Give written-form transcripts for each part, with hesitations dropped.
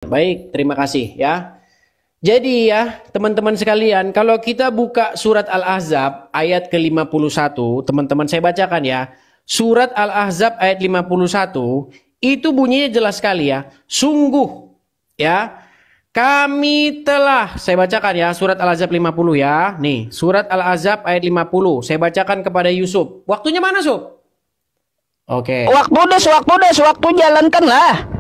Baik, terima kasih ya. Jadi ya, teman-teman sekalian, kalau kita buka surat Al-Ahzab ayat ke-51, teman-teman saya bacakan ya. Surat Al-Ahzab ayat 51, itu bunyinya jelas sekali ya. Sungguh ya, kami telah, saya bacakan ya, surat Al-Ahzab 50 ya. Nih, surat Al-Ahzab ayat 50, saya bacakan kepada Yusuf. Waktunya mana, Sob? Oke. Waktu jalankanlah.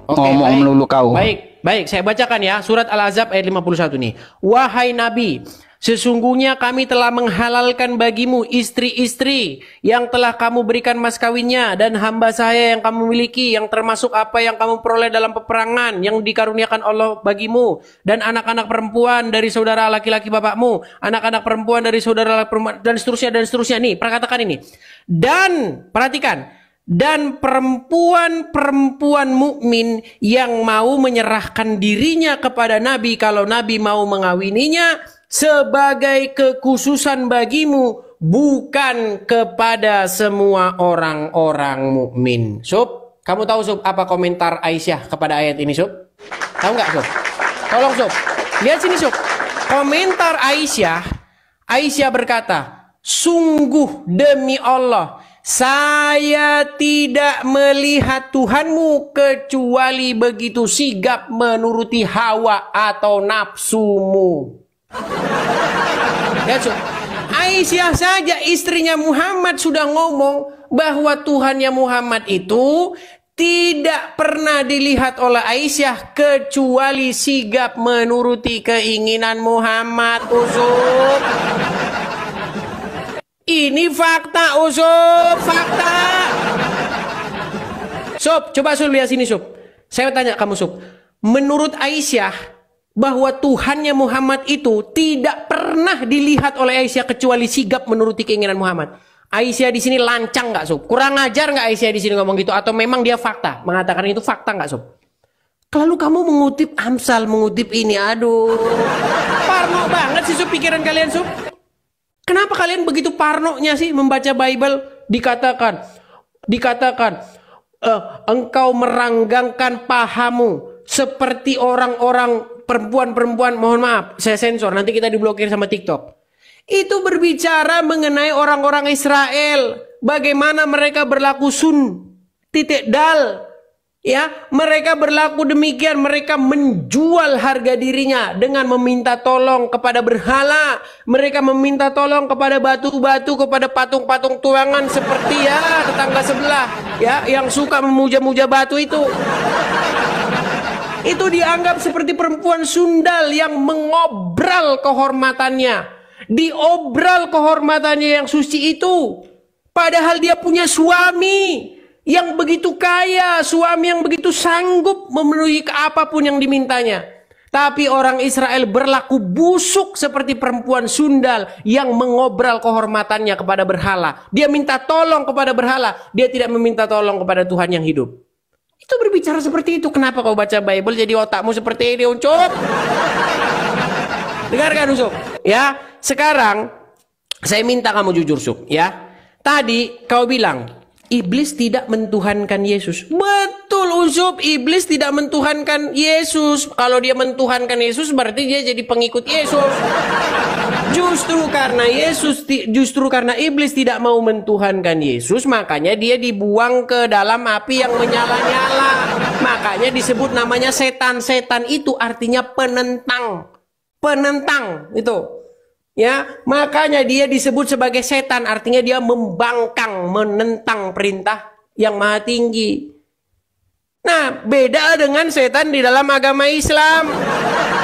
Ngomong melulu kau. Baik, saya bacakan ya, surat Al-Ahzab ayat 51 nih. Wahai Nabi, sesungguhnya kami telah menghalalkan bagimu istri-istri yang telah kamu berikan mas kawinnya dan hamba saya yang kamu miliki, yang termasuk apa yang kamu peroleh dalam peperangan yang dikaruniakan Allah bagimu, dan anak-anak perempuan dari saudara laki-laki bapakmu, anak-anak perempuan dari saudara perempuan, dan seterusnya. Nih, perkatakan ini. Dan perhatikan, dan perempuan-perempuan mukmin yang mau menyerahkan dirinya kepada Nabi kalau Nabi mau mengawininya sebagai kekhususan bagimu, bukan kepada semua orang-orang mukmin. Sob, kamu tahu Sob apa komentar Aisyah kepada ayat ini, Sob? Tahu nggak, Sob? Tolong Sob, lihat sini Sob. Komentar Aisyah berkata, sungguh demi Allah, saya tidak melihat Tuhanmu kecuali begitu sigap menuruti hawa atau nafsumu. Ya, so, Aisyah saja istrinya Muhammad sudah ngomong bahwa Tuhannya Muhammad itu tidak pernah dilihat oleh Aisyah kecuali sigap menuruti keinginan Muhammad. Usub. Ini fakta, Sob, fakta. Sob, coba Sob lihat sini, Sob. Saya tanya kamu, Sob. Menurut Aisyah, bahwa Tuhannya Muhammad itu tidak pernah dilihat oleh Aisyah kecuali sigap menuruti keinginan Muhammad. Aisyah di sini lancang nggak, Sob? Kurang ajar nggak Aisyah di sini ngomong gitu? Atau memang dia fakta? Mengatakan itu fakta nggak, Sob? Lalu kamu mengutip Amsal, mengutip ini, aduh. Parno banget sih, Sob, pikiran kalian, Sob. Kenapa kalian begitu parnonya sih membaca Bible? Dikatakan, engkau meranggangkan pahamu seperti orang-orang perempuan-perempuan. Mohon maaf, saya sensor, nanti kita diblokir sama TikTok. Itu berbicara mengenai orang-orang Israel, bagaimana mereka berlaku dal. Ya, mereka berlaku demikian, mereka menjual harga dirinya dengan meminta tolong kepada berhala, mereka meminta tolong kepada batu-batu, kepada patung-patung tuangan seperti ya tetangga sebelah, ya, yang suka memuja-muja batu itu. Itu dianggap seperti perempuan sundal yang mengobral kehormatannya, diobral kehormatannya yang suci itu, padahal dia punya suami yang begitu kaya, suami yang begitu sanggup memenuhi apapun yang dimintanya. Tapi orang Israel berlaku busuk seperti perempuan sundal yang mengobral kehormatannya kepada berhala. Dia minta tolong kepada berhala, dia tidak meminta tolong kepada Tuhan yang hidup. Itu berbicara seperti itu. Kenapa kau baca Bible jadi otakmu seperti ini, Ucup? Dengarkan, Ucup. Ya, sekarang saya minta kamu jujur, Sup. Ya, tadi kau bilang iblis tidak mentuhankan Yesus. Betul, Ucup. Iblis tidak mentuhankan Yesus. Kalau dia mentuhankan Yesus berarti dia jadi pengikut Yesus. Justru karena iblis tidak mau mentuhankan Yesus, makanya dia dibuang ke dalam api yang menyala-nyala. Makanya disebut namanya setan. Setan itu artinya penentang. Penentang itu. Ya, makanya dia disebut sebagai setan, artinya dia membangkang, menentang perintah yang maha tinggi. Nah, beda dengan setan di dalam agama Islam.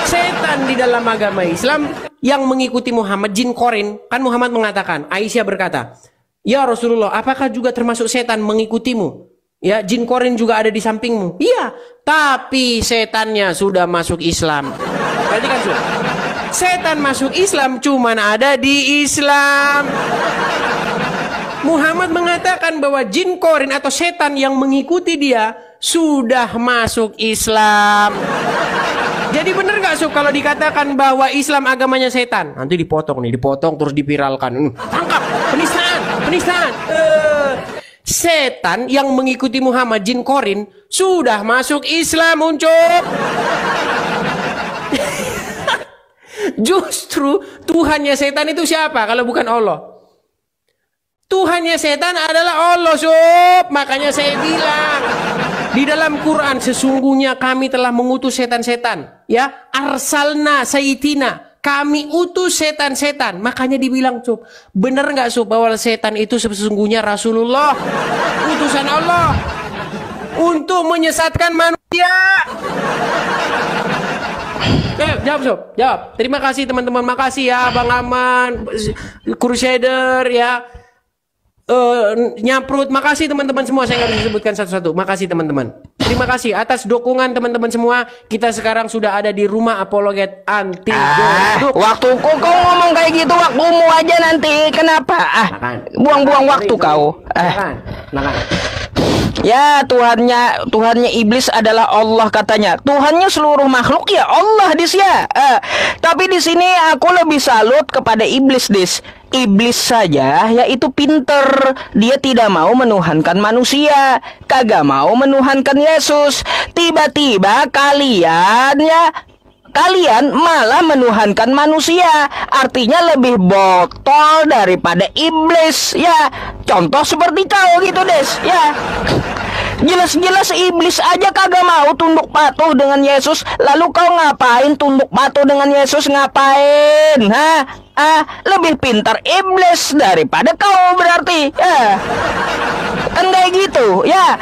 Setan di dalam agama Islam yang mengikuti Muhammad, jin korin. Kan Muhammad mengatakan, Aisyah berkata, ya Rasulullah, apakah juga termasuk setan mengikutimu? Ya, jin korin juga ada di sampingmu. Iya, tapi setannya sudah masuk Islam. Berarti kan sudah. Setan masuk Islam cuman ada di Islam. Muhammad mengatakan bahwa jin korin atau setan yang mengikuti dia sudah masuk Islam. Jadi benar gak Sob kalau dikatakan bahwa Islam agamanya setan? Nanti dipotong terus dipiralkan. Tangkap, penistaan. setan yang mengikuti Muhammad, jin korin, sudah masuk Islam, muncul. Justru Tuhannya setan itu siapa kalau bukan Allah? Tuhannya setan adalah Allah, sob. Makanya saya bilang di dalam Quran, sesungguhnya kami telah mengutus setan-setan, ya, arsalna sayyidina, kami utus setan-setan. Makanya dibilang, sob, benar nggak, sob, bahwa setan itu sesungguhnya Rasulullah, utusan Allah untuk menyesatkan manusia? Jawab, sob, jawab. Terima kasih teman-teman, makasih ya Bang Aman, Crusader, ya, Nyaprut, makasih teman-teman semua. Saya nggak bisa sebutkan satu-satu. Makasih teman-teman. Terima kasih atas dukungan teman-teman semua. Kita sekarang sudah ada di rumah apologet anti godok. Waktuku kau ngomong kayak gitu, waktumu aja nanti. Kenapa? Buang-buang waktu kau. Makan. Ya, Tuhannya iblis adalah Allah katanya. Tuhannya seluruh makhluk ya Allah, Dis ya. Tapi di sini aku lebih salut kepada iblis, Dis. Iblis saja yaitu pinter. Dia tidak mau menuhankan manusia, kagak mau menuhankan Yesus. Tiba-tiba kalian malah menuhankan manusia. Artinya lebih botol daripada iblis. Ya, contoh seperti kau gitu, Des. Ya, jelas-jelas iblis aja kagak mau tunduk patuh dengan Yesus. Lalu kau ngapain tunduk patuh dengan Yesus? Ngapain? Lebih pintar iblis daripada kau berarti. Ya, kan kayak gitu. Ya,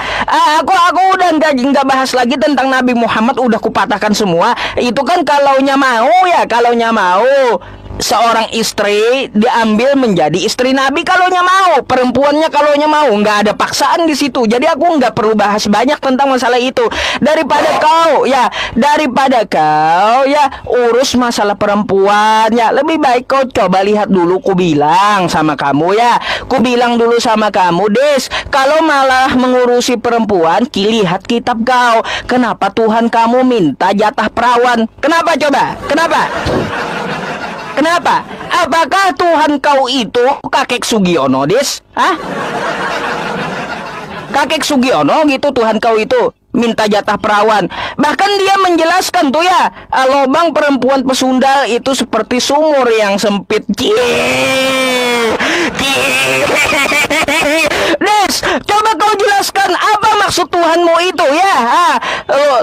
aku udah nggak bahas lagi tentang Nabi Muhammad, udah kupatahkan semua. Itu kan kalaunya mau seorang istri diambil menjadi istri Nabi, kalaunya mau, perempuannya kalaunya mau, nggak ada paksaan di situ. Jadi aku nggak perlu bahas banyak tentang masalah itu. Daripada kau urus masalah perempuan, ya lebih baik kau coba lihat dulu. Ku bilang dulu sama kamu, Des, kalau malah mengurusi perempuan, lihat kitab kau. Kenapa Tuhan kamu minta jatah perawan? Kenapa coba? Kenapa? Apakah Tuhan kau itu kakek Sugiono, Des? Kakek Sugiono gitu Tuhan kau itu minta jatah perawan. Bahkan dia menjelaskan tuh ya, lobang perempuan pesundal itu seperti sumur yang sempit. Des, coba kau jelaskan apa maksud Tuhanmu itu ya?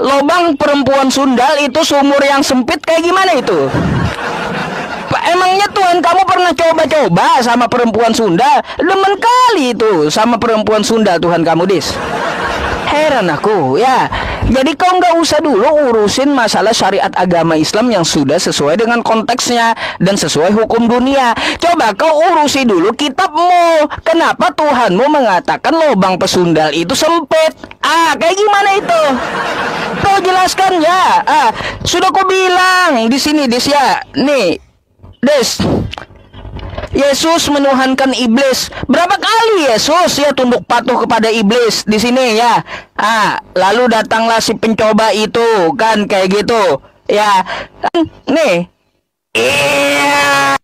Lobang perempuan sundal itu sumur yang sempit, kayak gimana itu? Emangnya Tuhan kamu pernah coba-coba sama perempuan Sunda? Demen kali itu sama perempuan Sunda Tuhan kamu, Dis. Heran aku ya. Jadi kau nggak usah dulu urusin masalah syariat agama Islam yang sudah sesuai dengan konteksnya dan sesuai hukum dunia. Coba kau urusi dulu kitabmu. Kenapa Tuhanmu mengatakan lubang pesundal itu sempit? Kayak gimana itu? Kau jelaskan ya. Sudah kau bilang di sini, Dis ya. Nih, Des, Yesus menuhankan iblis. Berapa kali Yesus ya tunduk patuh kepada iblis di sini ya? Lalu datanglah si pencoba itu kan kayak gitu. Ya, kan nih. Iya.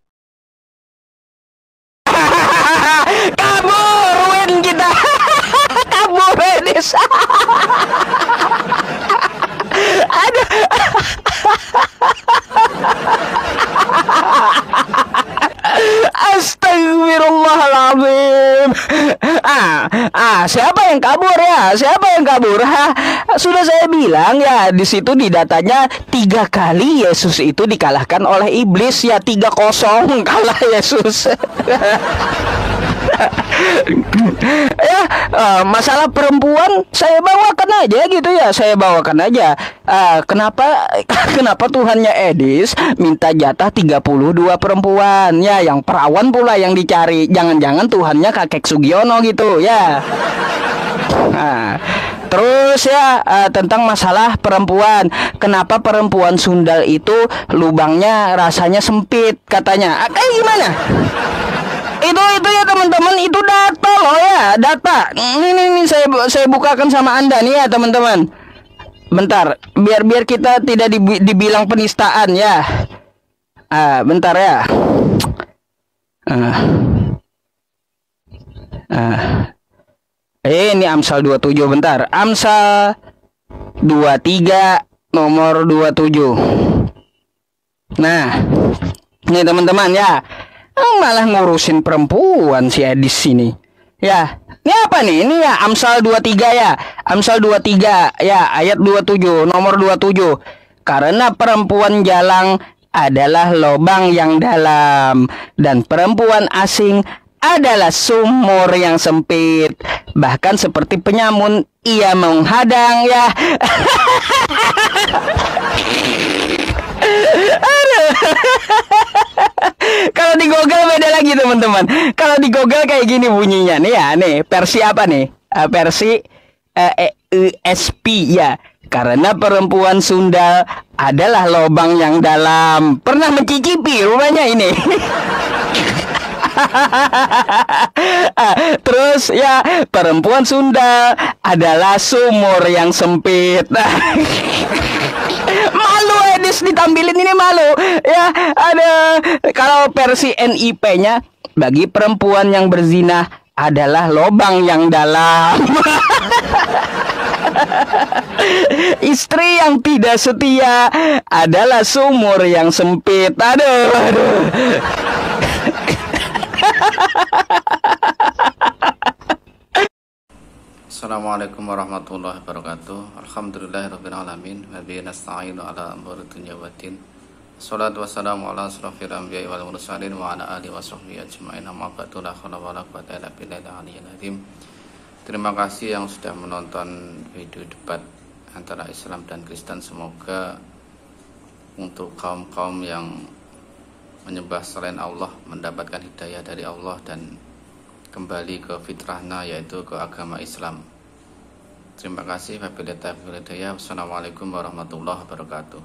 Kabur win kita. Kabur, Des. Aduh. Astagfirullahaladzim. Siapa yang kabur ya? Sudah saya bilang ya, di situ di datanya 3 kali Yesus itu dikalahkan oleh iblis ya, 3-0 kalah Yesus. Ya, masalah perempuan saya bawakan aja gitu ya, kenapa Tuhannya Edis minta jatah 32 perempuan ya, yang perawan pula yang dicari. Jangan-jangan Tuhannya kakek Sugiono gitu ya. Terus ya, tentang masalah perempuan, kenapa perempuan sundal itu lubangnya rasanya sempit katanya. Kayak gimana? Itu ya teman-teman, itu data loh ya, data. Ini saya bukakan sama Anda nih ya teman-teman. Bentar, biar kita tidak dibilang penistaan ya. Bentar ya. Ini Amsal 27 bentar. Amsal 23 nomor 27. Nah, ini teman-teman ya. Malah ngurusin perempuan si Edis ini. Ya, ini apa nih? Ini ya Amsal 23 ya. Amsal 23 ya ayat 27 nomor 27. Karena perempuan jalang adalah lobang yang dalam dan perempuan asing adalah sumur yang sempit. Bahkan seperti penyamun ia menghadang ya. Kalau di Google beda lagi teman-teman. Kalau di Google kayak gini bunyinya nih ya, nih versi apa nih? Versi ESP ya. Karena perempuan Sunda adalah lobang yang dalam. Pernah mencicipi rupanya ini. Terus ya, perempuan Sunda adalah sumur yang sempit. Malu Edis ditampilin ini, malu ya. Ada kalau versi NIP-nya, bagi perempuan yang berzina adalah lobang yang dalam. Istri yang tidak setia adalah sumur yang sempit. Aduh. Assalamualaikum warahmatullahi wabarakatuh. Alhamdulillahirabbil alamin wa bihi nasta'inu ala umuri dunya waddin. Wassalatu wassalamu ala asrofil anbiya'i wal mursalin wa ala alihi wa sahbihi ajma'in. Amma ba'du, la haula wala quwwata illa billahil aliyyil azim. Terima kasih yang sudah menonton video debat antara Islam dan Kristen. Semoga untuk kaum-kaum yang menyembah selain Allah mendapatkan hidayah dari Allah dan kembali ke fitrahnya, yaitu ke agama Islam. Terima kasih. Wassalamualaikum warahmatullahi wabarakatuh.